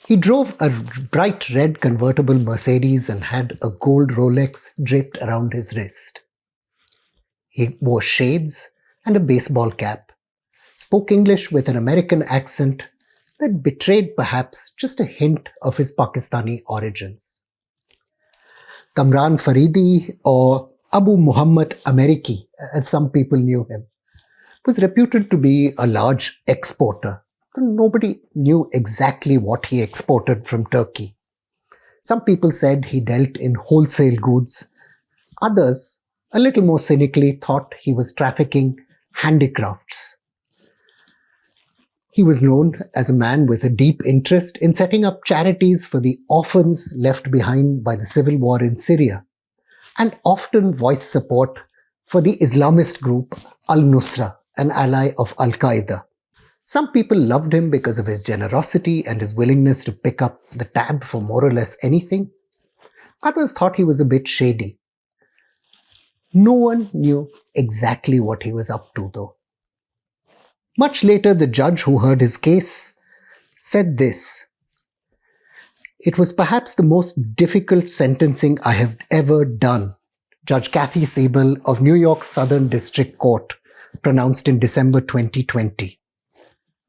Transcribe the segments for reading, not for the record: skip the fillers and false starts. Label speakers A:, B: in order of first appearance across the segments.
A: He drove a bright red convertible Mercedes and had a gold Rolex draped around his wrist. He wore shades and a baseball cap, spoke English with an American accent that betrayed perhaps just a hint of his Pakistani origins. Kamran Faridi, or Abu Muhammad Ameriki, as some people knew him, was reputed to be a large exporter. Nobody knew exactly what he exported from Turkey. Some people said he dealt in wholesale goods. Others, a little more cynically, thought he was trafficking handicrafts. He was known as a man with a deep interest in setting up charities for the orphans left behind by the civil war in Syria, and often voiced support for the Islamist group Al-Nusra, an ally of Al-Qaeda. Some people loved him because of his generosity and his willingness to pick up the tab for more or less anything. Others thought he was a bit shady. No one knew exactly what he was up to, though. Much later, the judge who heard his case said this: "It was perhaps the most difficult sentencing I have ever done." Judge Kathy Siebel of New York's Southern District Court pronounced in December 2020.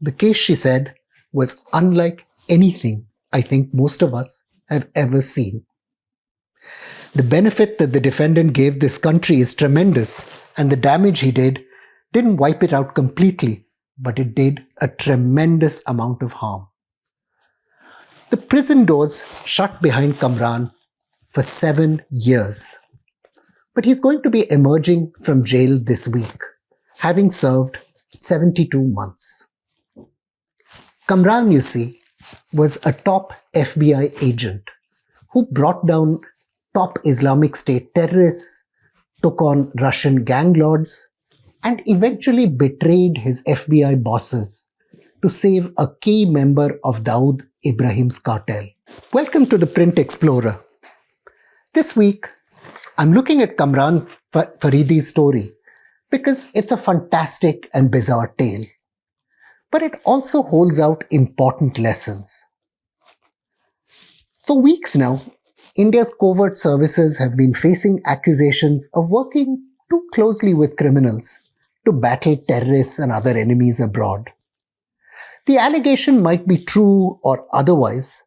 A: The case, she said, was unlike anything I think most of us have ever seen. The benefit that the defendant gave this country is tremendous, and the damage he didn't wipe it out completely, but it did a tremendous amount of harm. The prison doors shut behind Kamran for 7 years. But he's going to be emerging from jail this week, having served 72 months. Kamran, you see, was a top FBI agent who brought down top Islamic State terrorists, took on Russian ganglords, and eventually betrayed his FBI bosses to save a key member of Dawood Ibrahim's cartel. Welcome to the Print Explorer. This week, I'm looking at Kamran Faridi's story because it's a fantastic and bizarre tale. But it also holds out important lessons. For weeks now, India's covert services have been facing accusations of working too closely with criminals to battle terrorists and other enemies abroad. The allegation might be true or otherwise,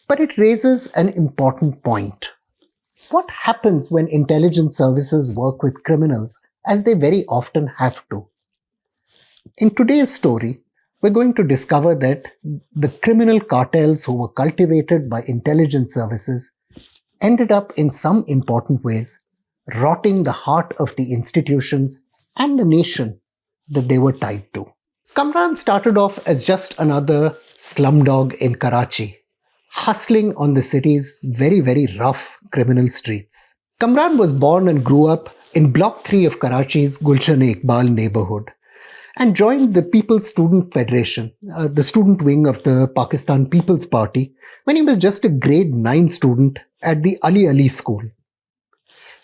A: but it raises an important point. What happens when intelligence services work with criminals, as they very often have to? In today's story, we're going to discover that the criminal cartels who were cultivated by intelligence services ended up in some important ways rotting the heart of the institutions and the nation that they were tied to. Kamran started off as just another slumdog in Karachi, hustling on the city's very, very rough criminal streets. Kamran was born and grew up in Block 3 of Karachi's Gulshan-e-Iqbal neighborhood and joined the People's Student Federation, the student wing of the Pakistan People's Party, when he was just a grade 9 student at the Ali School.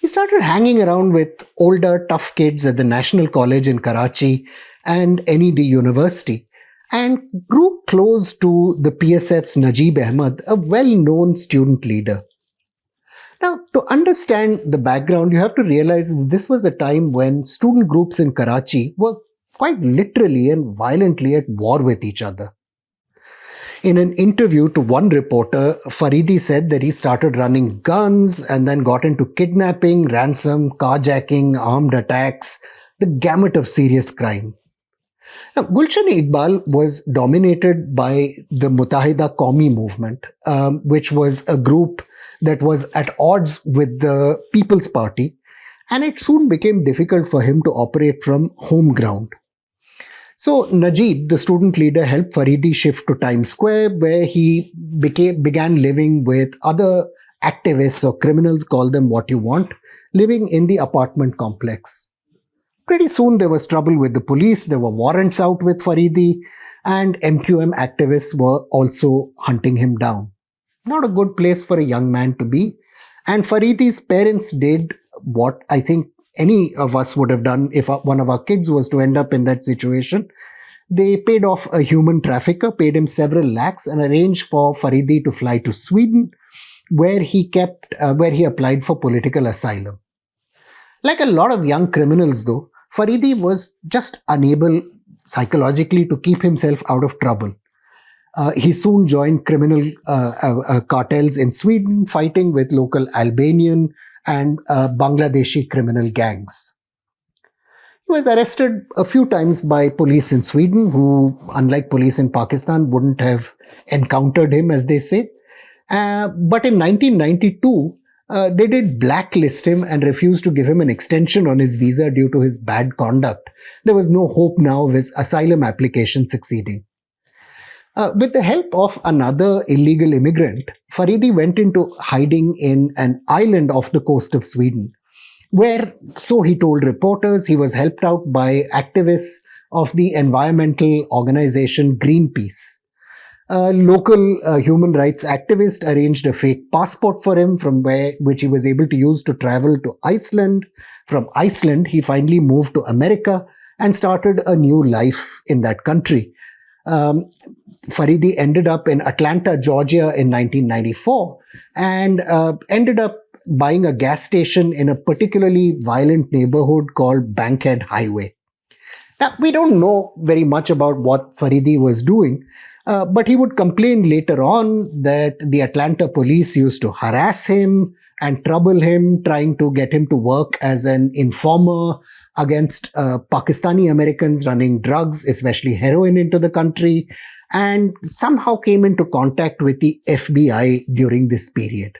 A: He started hanging around with older, tough kids at the National College in Karachi and NED University, and grew close to the PSF's Najib Ahmed, a well-known student leader. Now, to understand the background, you have to realize that this was a time when student groups in Karachi were quite literally and violently at war with each other. In an interview to one reporter, Faridi said that he started running guns and then got into kidnapping, ransom, carjacking, armed attacks, the gamut of serious crime. Now, Gulshan-e-Iqbal was dominated by the Muttahida Qawmi movement, which was a group that was at odds with the People's Party, and it soon became difficult for him to operate from home ground. So Najib, the student leader, helped Faridi shift to Times Square, where he began living with other activists or criminals, call them what you want, living in the apartment complex. Pretty soon there was trouble with the police, there were warrants out with Faridi, and MQM activists were also hunting him down. Not a good place for a young man to be. And Faridi's parents did what I think any of us would have done if one of our kids was to end up in that situation. They paid off a human trafficker, paid him several lakhs, and arranged for Faridi to fly to Sweden, where he applied for political asylum. Like a lot of young criminals, though, Faridi was just unable psychologically to keep himself out of trouble. He soon joined criminal cartels in Sweden, fighting with local Albanian and Bangladeshi criminal gangs. He was arrested a few times by police in Sweden, who, unlike police in Pakistan, wouldn't have encountered him, as they say. But in 1992, they did blacklist him and refused to give him an extension on his visa due to his bad conduct. There was no hope now of his asylum application succeeding. With the help of another illegal immigrant, Faridi went into hiding in an island off the coast of Sweden, where, so he told reporters, he was helped out by activists of the environmental organization Greenpeace. A local human rights activist arranged a fake passport for him, which he was able to use to travel to Iceland. From Iceland, he finally moved to America and started a new life in that country. Faridi ended up in Atlanta, Georgia in 1994 and ended up buying a gas station in a particularly violent neighborhood called Bankhead Highway. Now, we don't know very much about what Faridi was doing, but he would complain later on that the Atlanta police used to harass him and trouble him, trying to get him to work as an informer against Pakistani Americans running drugs, especially heroin, into the country, and somehow came into contact with the FBI during this period.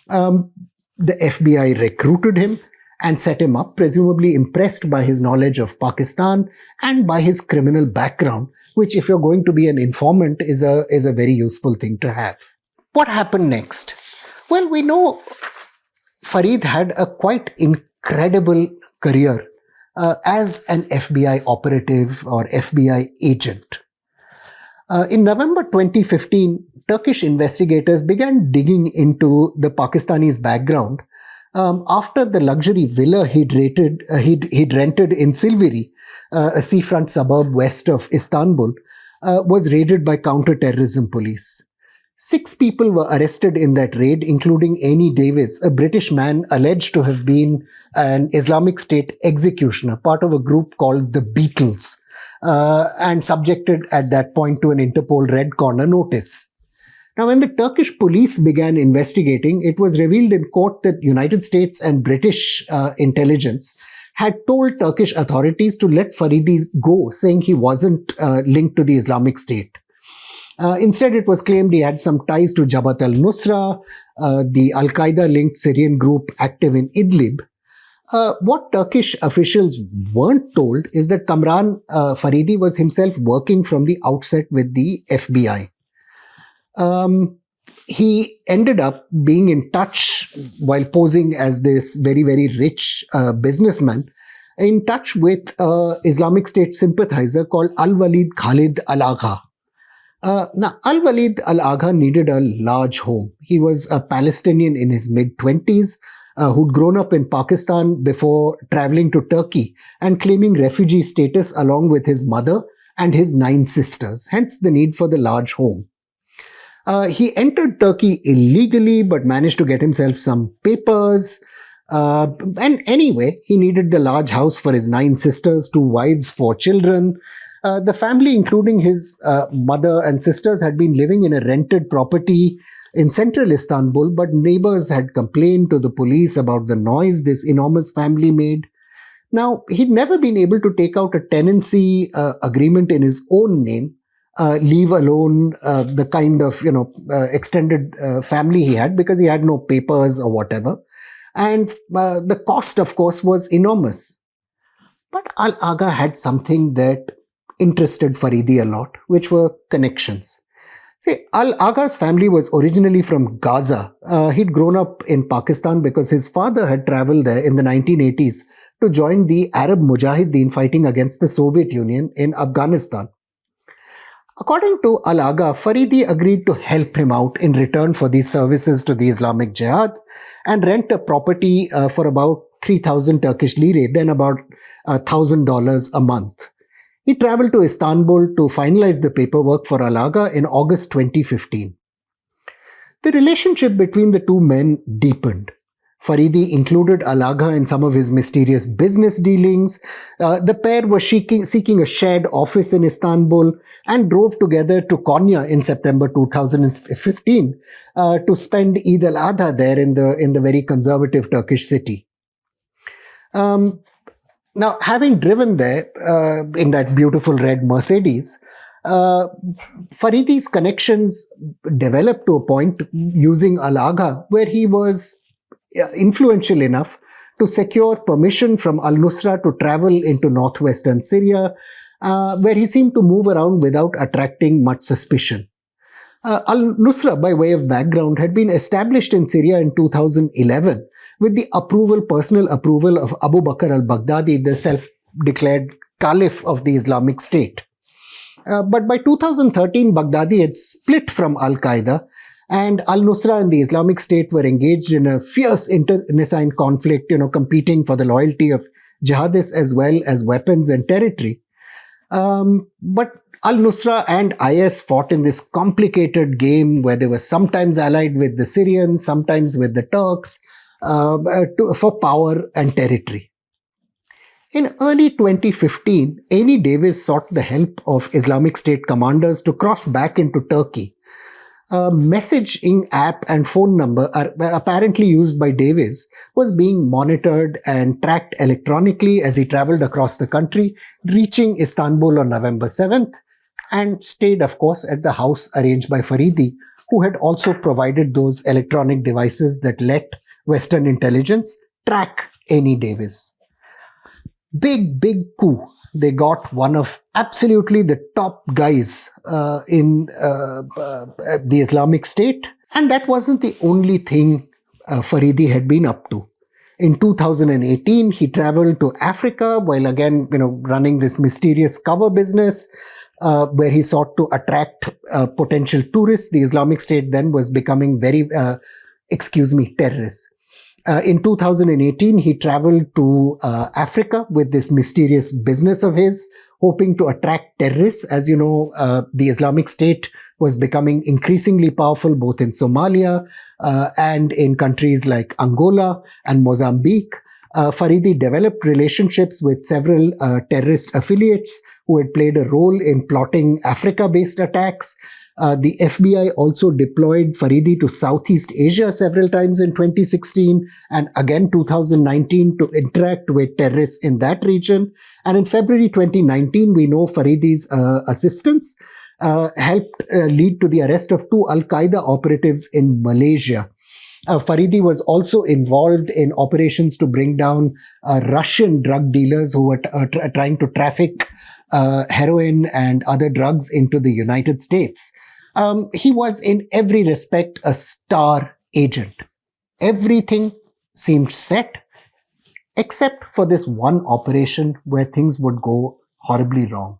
A: The FBI recruited him and set him up, presumably impressed by his knowledge of Pakistan and by his criminal background, which, if you're going to be an informant, is a very useful thing to have. What happened next? Well, we know Farid had a quite incredible career as an FBI operative or FBI agent. In November 2015, Turkish investigators began digging into the Pakistani's background after the luxury villa he'd rented in Silivri, a seafront suburb west of Istanbul, was raided by counter-terrorism police. 6 people were arrested in that raid, including Amy Davis, a British man alleged to have been an Islamic State executioner, part of a group called the Beatles, and subjected at that point to an Interpol Red Corner notice. Now, when the Turkish police began investigating, it was revealed in court that United States and British intelligence had told Turkish authorities to let Faridi go, saying he wasn't linked to the Islamic State. Instead, it was claimed he had some ties to Jabhat al-Nusra, the Al-Qaeda-linked Syrian group active in Idlib. What Turkish officials weren't told is that Kamran Faridi was himself working from the outset with the FBI. He ended up being in touch, while posing as this very, very rich businessman, in touch with an Islamic State sympathizer called Al-Walid Khalid Al-Agha. Now, Al-Walid Al-Agha needed a large home. He was a Palestinian in his mid-20s who'd grown up in Pakistan before traveling to Turkey and claiming refugee status along with his mother and his 9 sisters, hence the need for the large home. He entered Turkey illegally but managed to get himself some papers. And anyway, he needed the large house for his 9 sisters, 2 wives, 4 children. The family, including his mother and sisters, had been living in a rented property in central Istanbul, but neighbors had complained to the police about the noise this enormous family made. Now, he'd never been able to take out a tenancy agreement in his own name, leave alone the kind of, extended family he had, because he had no papers or whatever. And the cost, of course, was enormous. But Al-Agha had something that interested Faridi a lot, which were connections. See, Al-Agha's family was originally from Gaza. He'd grown up in Pakistan because his father had traveled there in the 1980s to join the Arab Mujahideen fighting against the Soviet Union in Afghanistan. According to Al-Agha, Faridi agreed to help him out in return for these services to the Islamic Jihad and rent a property for about 3,000 Turkish lire, then about $1,000 a month. He traveled to Istanbul to finalize the paperwork for Alaga in August 2015. The relationship between the two men deepened. Faridi included Alaga in some of his mysterious business dealings. The pair were seeking a shared office in Istanbul and drove together to Konya in September 2015 to spend Eid al-Adha there in the very conservative Turkish city. Now, having driven there in that beautiful red Mercedes, Faridi's connections developed to a point using Alaga where he was influential enough to secure permission from al-Nusra to travel into northwestern Syria, where he seemed to move around without attracting much suspicion. Al-Nusra, by way of background, had been established in Syria in 2011 with the personal approval of Abu Bakr al-Baghdadi, the self-declared caliph of the Islamic State. But by 2013, Baghdadi had split from Al-Qaeda, and Al-Nusra and the Islamic State were engaged in a fierce internecine conflict, competing for the loyalty of jihadists as well as weapons and territory. But Al-Nusra and IS fought in this complicated game where they were sometimes allied with the Syrians, sometimes with the Turks, for power and territory. In early 2015, Amy Davis sought the help of Islamic State commanders to cross back into Turkey. A messaging app and phone number apparently used by Davis was being monitored and tracked electronically as he traveled across the country, reaching Istanbul on November 7th, and stayed, of course, at the house arranged by Faridi, who had also provided those electronic devices that let Western intelligence track Amy Davis. Big coup. They got one of absolutely the top guys in the Islamic State. And that wasn't the only thing Faridi had been up to. In 2018, he traveled to Africa while again, running this mysterious cover business where he sought to attract potential tourists. The Islamic State then was becoming terrorists. In 2018, he traveled to Africa with this mysterious business of his, hoping to attract terrorists. As you know, the Islamic State was becoming increasingly powerful both in Somalia and in countries like Angola and Mozambique. Faridi developed relationships with several terrorist affiliates who had played a role in plotting Africa-based attacks. The FBI also deployed Faridi to Southeast Asia several times in 2016 and again 2019 to interact with terrorists in that region. And in February 2019, we know Faridi's assistance helped lead to the arrest of 2 Al-Qaeda operatives in Malaysia. Faridi was also involved in operations to bring down Russian drug dealers who were trying to traffic heroin and other drugs into the United States. He was in every respect a star agent. Everything seemed set except for this one operation where things would go horribly wrong.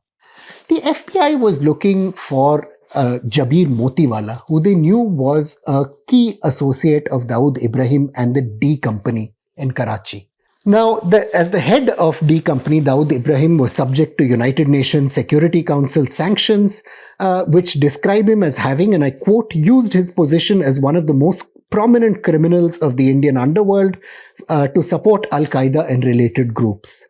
A: The FBI was looking for Jabir Motiwala, who they knew was a key associate of Dawood Ibrahim and the D Company in Karachi. Now, as the head of D Company, Dawood Ibrahim was subject to United Nations Security Council sanctions, which describe him as having, and I quote, used his position as one of the most prominent criminals of the Indian underworld to support Al-Qaeda and related groups.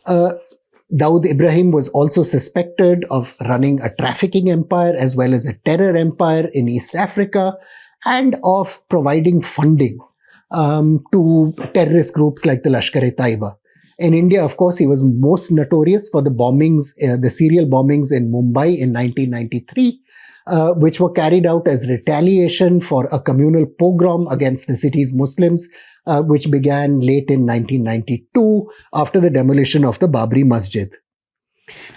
A: Dawood Ibrahim was also suspected of running a trafficking empire as well as a terror empire in East Africa and of providing funding to terrorist groups like the Lashkar-e-Taiba. In India, of course, he was most notorious for the bombings, the serial bombings in Mumbai in 1993, which were carried out as retaliation for a communal pogrom against the city's Muslims, which began late in 1992 after the demolition of the Babri Masjid.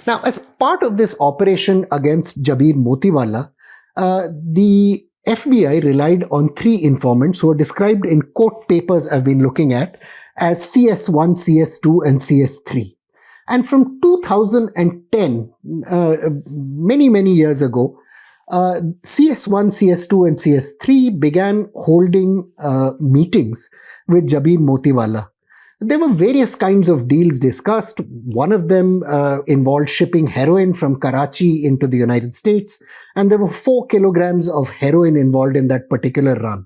A: Now, as part of this operation against Jabir Motiwala, the FBI relied on 3 informants who are described in court papers I've been looking at as CS1, CS2, and CS3. And from 2010, many years ago, CS1, CS2, and CS3 began holding meetings with Jabir Motiwala. There were various kinds of deals discussed. One of them involved shipping heroin from Karachi into the United States, and there were 4 kilograms of heroin involved in that particular run.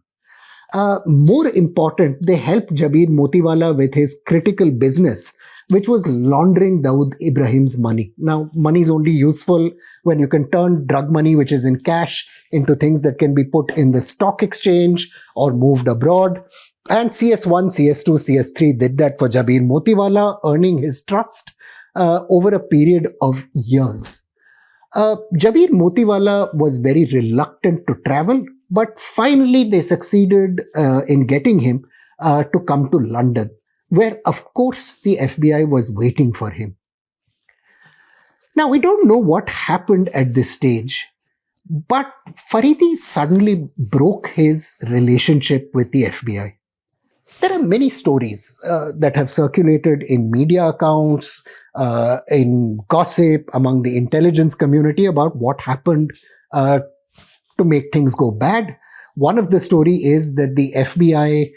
A: More important, they helped Jabir Motiwala with his critical business, which was laundering Dawood Ibrahim's money. Now, money is only useful when you can turn drug money, which is in cash, into things that can be put in the stock exchange or moved abroad. And CS1, CS2, CS3 did that for Jabir Motiwala, earning his trust over a period of years. Jabir Motiwala was very reluctant to travel, but finally they succeeded in getting him to come to London, where, of course, the FBI was waiting for him. Now, we don't know what happened at this stage, but Faridi suddenly broke his relationship with the FBI. There are many stories that have circulated in media accounts, in gossip among the intelligence community about what happened to make things go bad. One of the story is that the FBI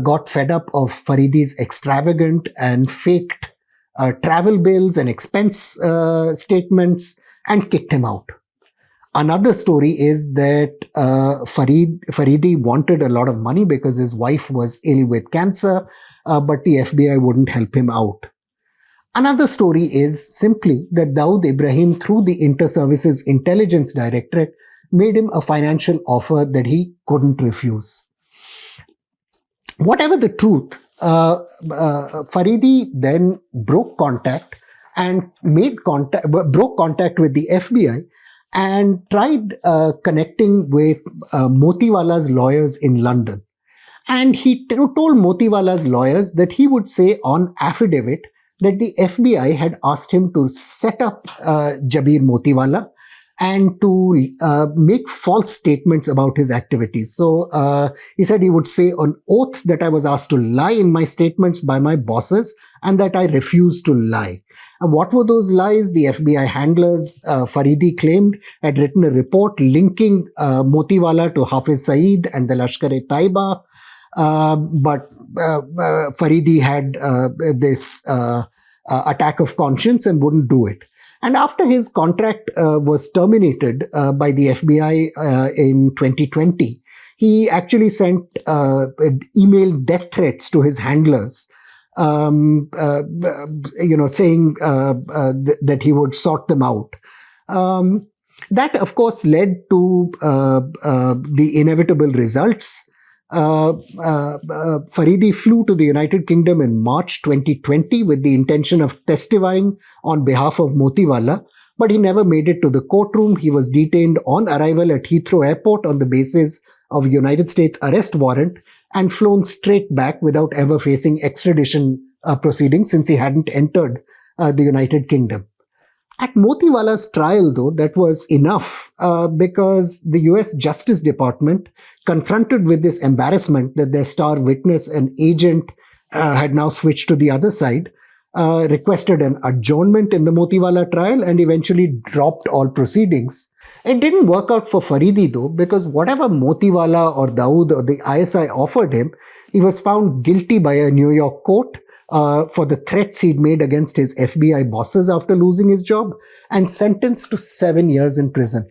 A: got fed up of Faridi's extravagant and faked travel bills and expense statements and kicked him out. Another story is that Faridi wanted a lot of money because his wife was ill with cancer, but the FBI wouldn't help him out. Another story is simply that Dawood Ibrahim, through the Inter-Services Intelligence Directorate, made him a financial offer that he couldn't refuse. Whatever the truth, Faridi then broke contact with the FBI and tried connecting with Motiwala's lawyers in London. And he told Motiwala's lawyers that he would say on affidavit that the FBI had asked him to set up Jabir Motiwala and to make false statements about his activities. So he said he would say on oath that I was asked to lie in my statements by my bosses and that I refused to lie. And what were those lies? The FBI handlers, Faridi claimed, had written a report linking Motiwala to Hafiz Saeed and the Lashkar-e-Taiba. But Faridi had this attack of conscience and wouldn't do it. And after his contract was terminated by the FBI in 2020, he actually sent email death threats to his handlers, saying that he would sort them out. That, of course, led to the inevitable results. Faridi flew to the United Kingdom in March 2020 with the intention of testifying on behalf of Motiwala, but he never made it to the courtroom. He was detained on arrival at Heathrow Airport on the basis of United States arrest warrant and flown straight back without ever facing extradition proceedings since he hadn't entered the United Kingdom. At Motiwala's trial, though, that was enough because the US Justice Department, confronted with this embarrassment that their star witness and agent had now switched to the other side, requested an adjournment in the Motiwala trial and eventually dropped all proceedings. It didn't work out for Faridi, though, because whatever Motiwala or Dawood or the ISI offered him, he was found guilty by a New York court for the threats he'd made against his FBI bosses after losing his job and sentenced to 7 years in prison.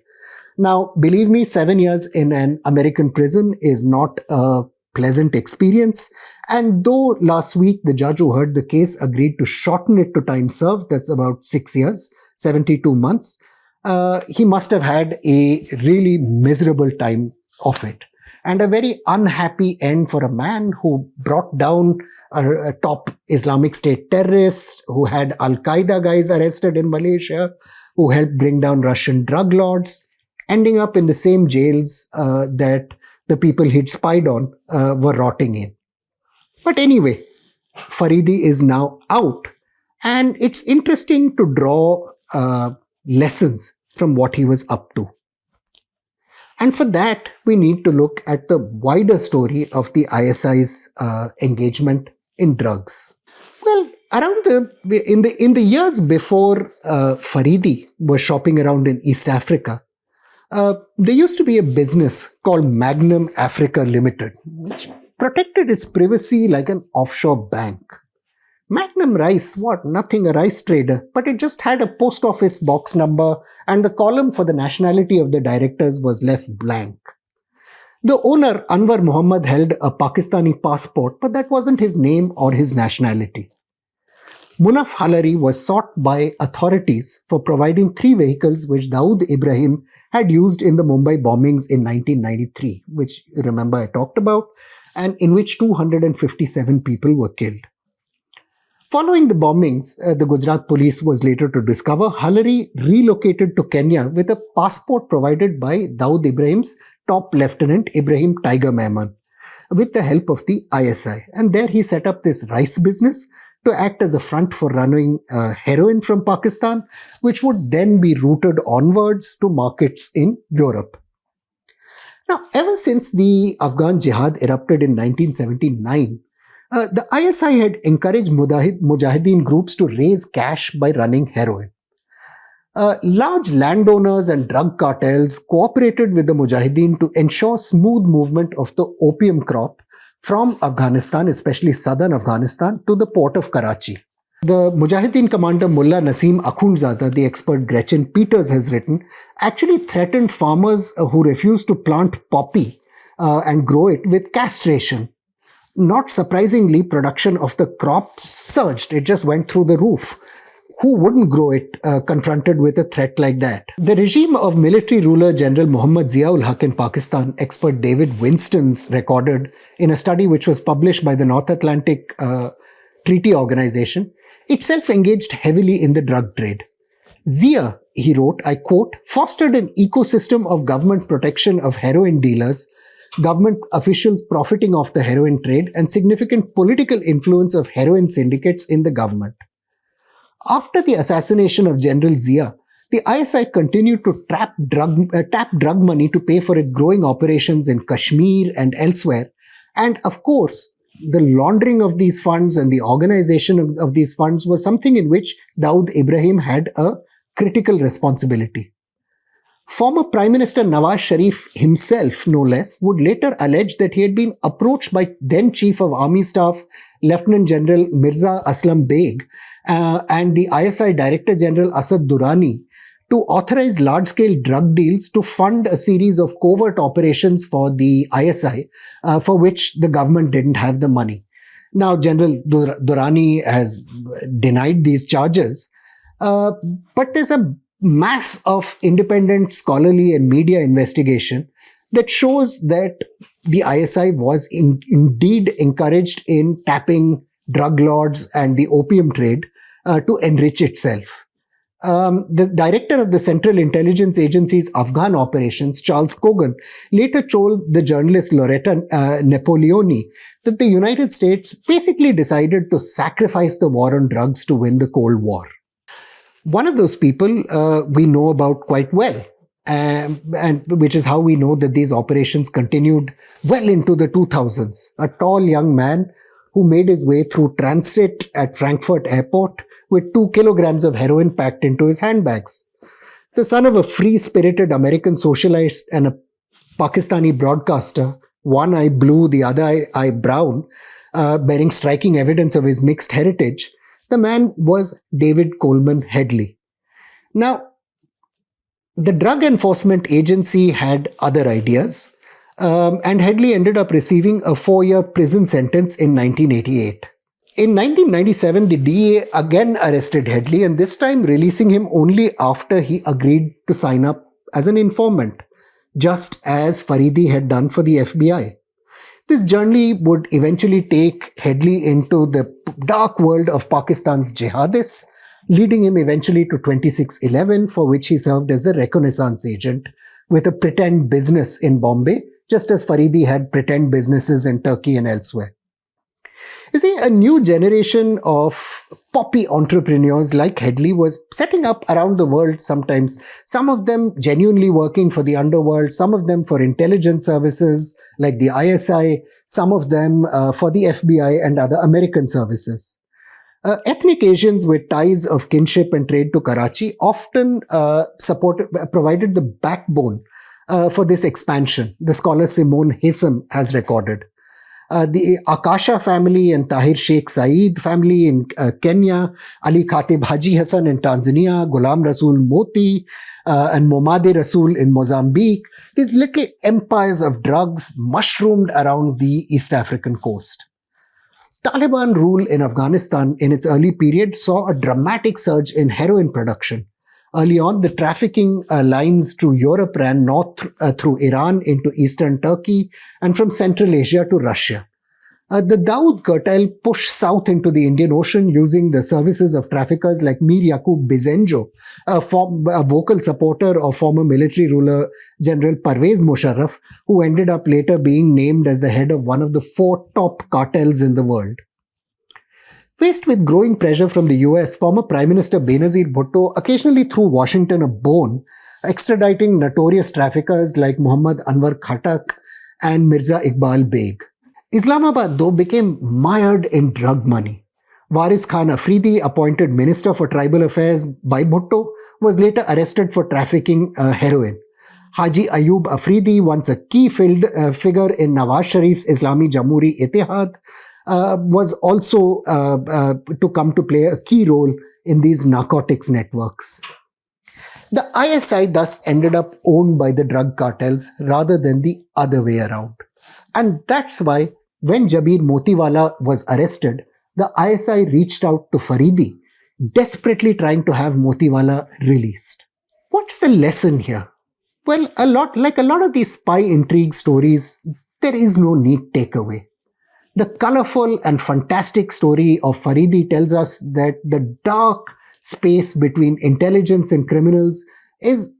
A: Now, believe me, 7 years in an American prison is not a pleasant experience. And though last week the judge who heard the case agreed to shorten it to time served, that's about 6 years, 72 months, he must have had a really miserable time of it. And a very unhappy end for a man who brought down a top Islamic State terrorist, who had Al-Qaeda guys arrested in Malaysia, who helped bring down Russian drug lords, ending up in the same jails that the people he'd spied on were rotting in. But anyway, Faridi is now out, and it's interesting to draw lessons from what he was up to. And for that, we need to look at the wider story of the ISI's engagement in drugs. Well, in the years before Faridi was shopping around in East Africa, there used to be a business called Magnum Africa Limited, which protected its privacy like an offshore bank. Magnum Rice, what? Nothing, a rice trader. But it just had a post office box number, and the column for the nationality of the directors was left blank. The owner, Anwar Muhammad, held a Pakistani passport, but that wasn't his name or his nationality. Munaf Halari was sought by authorities for providing 3 vehicles which Dawood Ibrahim had used in the Mumbai bombings in 1993, which you remember I talked about, and in which 257 people were killed. Following the bombings, the Gujarat police was later to discover Halari relocated to Kenya with a passport provided by Dawood Ibrahim's top lieutenant Ibrahim Tiger Mehman with the help of the ISI. And there he set up this rice business to act as a front for running heroin from Pakistan, which would then be routed onwards to markets in Europe. Now, ever since the Afghan Jihad erupted in 1979, the ISI had encouraged Mujahideen groups to raise cash by running heroin. Large landowners and drug cartels cooperated with the Mujahideen to ensure smooth movement of the opium crop from Afghanistan, especially southern Afghanistan, to the port of Karachi. The Mujahideen commander Mullah Naseem Akhundzada, the expert Gretchen Peters has written, actually threatened farmers who refused to plant poppy and grow it with castration. Not surprisingly, production of the crop surged. It just went through the roof. Who wouldn't grow it confronted with a threat like that? The regime of military ruler General Muhammad Ziaul Haq in Pakistan, expert David Winston's recorded in a study which was published by the North Atlantic Treaty Organization, itself engaged heavily in the drug trade. Zia, he wrote, I quote, fostered an ecosystem of government protection of heroin dealers, government officials profiting off the heroin trade, and significant political influence of heroin syndicates in the government. After the assassination of General Zia, the ISI continued to tap drug money to pay for its growing operations in Kashmir and elsewhere. And of course, the laundering of these funds and the organization of these funds was something in which Dawood Ibrahim had a critical responsibility. Former Prime Minister Nawaz Sharif himself, no less, would later allege that he had been approached by then Chief of Army Staff Lieutenant General Mirza Aslam Beg and the ISI Director General Asad Durrani to authorize large-scale drug deals to fund a series of covert operations for the ISI for which the government didn't have the money. Now, General Durrani has denied these charges, but there's a mass of independent scholarly and media investigation that shows that the ISI was indeed encouraged in tapping drug lords and the opium trade to enrich itself. The director of the Central Intelligence Agency's Afghan operations, Charles Cogan, later told the journalist Loretta Napoleoni that the United States basically decided to sacrifice the war on drugs to win the Cold War. One of those people we know about quite well, and which is how we know that these operations continued well into the 2000s. A tall young man who made his way through transit at Frankfurt Airport with 2 kilograms of heroin packed into his handbags. The son of a free-spirited American socialist and a Pakistani broadcaster, one eye blue, the other eye brown, bearing striking evidence of his mixed heritage, the man was David Coleman Headley. Now, the Drug Enforcement Agency had other ideas, and Headley ended up receiving a 4-year prison sentence in 1988. In 1997, the DEA again arrested Headley, and this time releasing him only after he agreed to sign up as an informant, just as Faridi had done for the FBI. This journey would eventually take Headley into the dark world of Pakistan's jihadists, leading him eventually to 2611, for which he served as the reconnaissance agent with a pretend business in Bombay, just as Faridi had pretend businesses in Turkey and elsewhere. You see, a new generation of poppy entrepreneurs like Headley was setting up around the world sometimes, some of them genuinely working for the underworld, some of them for intelligence services like the ISI, some of them for the FBI and other American services. Ethnic Asians with ties of kinship and trade to Karachi often provided the backbone for this expansion, the scholar Simone Haysom has recorded. The Akasha family and Tahir Sheikh Saeed family in Kenya, Ali Khatib Haji Hassan in Tanzania, Ghulam Rasul Moti and Momade Rasul in Mozambique. These little empires of drugs mushroomed around the East African coast. Taliban rule in Afghanistan in its early period saw a dramatic surge in heroin production. Early on, the trafficking lines to Europe ran north through Iran into eastern Turkey and from Central Asia to Russia. The Dawood cartel pushed south into the Indian Ocean using the services of traffickers like Mir Yaqub Bizenjo, a vocal supporter of former military ruler General Parvez Musharraf, who ended up later being named as the head of one of the 4 top cartels in the world. Faced with growing pressure from the US, former Prime Minister Benazir Bhutto occasionally threw Washington a bone, extraditing notorious traffickers like Muhammad Anwar Khattak and Mirza Iqbal Beg. Islamabad, though, became mired in drug money. Waris Khan Afridi, appointed Minister for Tribal Affairs by Bhutto, was later arrested for trafficking heroin. Haji Ayub Afridi, once a key figure in Nawaz Sharif's Islami Jamhuri Ittihad, was also to come to play a key role in these narcotics networks. The ISI thus ended up owned by the drug cartels rather than the other way around. And that's why when Jabir Motiwala was arrested, the ISI reached out to Faridi, desperately trying to have Motiwala released. What's the lesson here? Well, like a lot of these spy intrigue stories, there is no neat takeaway. The colorful and fantastic story of Faridi tells us that the dark space between intelligence and criminals is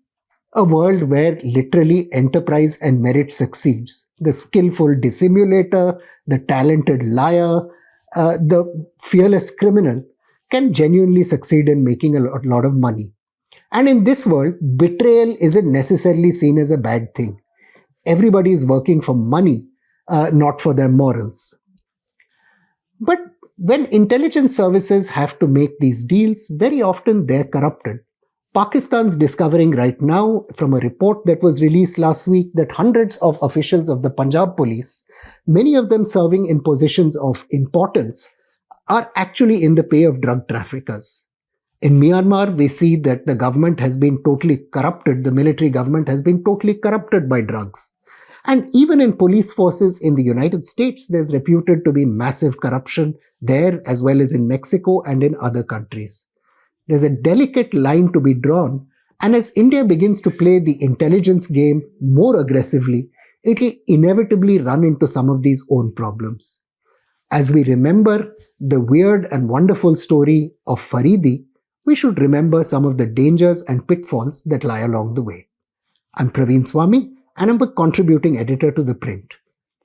A: a world where literally enterprise and merit succeeds. The skillful dissimulator, the talented liar, the fearless criminal can genuinely succeed in making a lot of money. And in this world, betrayal isn't necessarily seen as a bad thing. Everybody is working for money, not for their morals. But when intelligence services have to make these deals, very often they're corrupted. Pakistan's discovering right now from a report that was released last week that hundreds of officials of the Punjab police, many of them serving in positions of importance, are actually in the pay of drug traffickers. In Myanmar, we see that the government has been totally corrupted, the military government has been totally corrupted by drugs. And even in police forces in the United States, there's reputed to be massive corruption there as well as in Mexico and in other countries. There's a delicate line to be drawn, and as India begins to play the intelligence game more aggressively, it'll inevitably run into some of these own problems. As we remember the weird and wonderful story of Faridi, we should remember some of the dangers and pitfalls that lie along the way. I'm Praveen Swami, and I'm a contributing editor to ThePrint.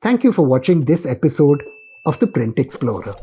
A: Thank you for watching this episode of The Print Explorer.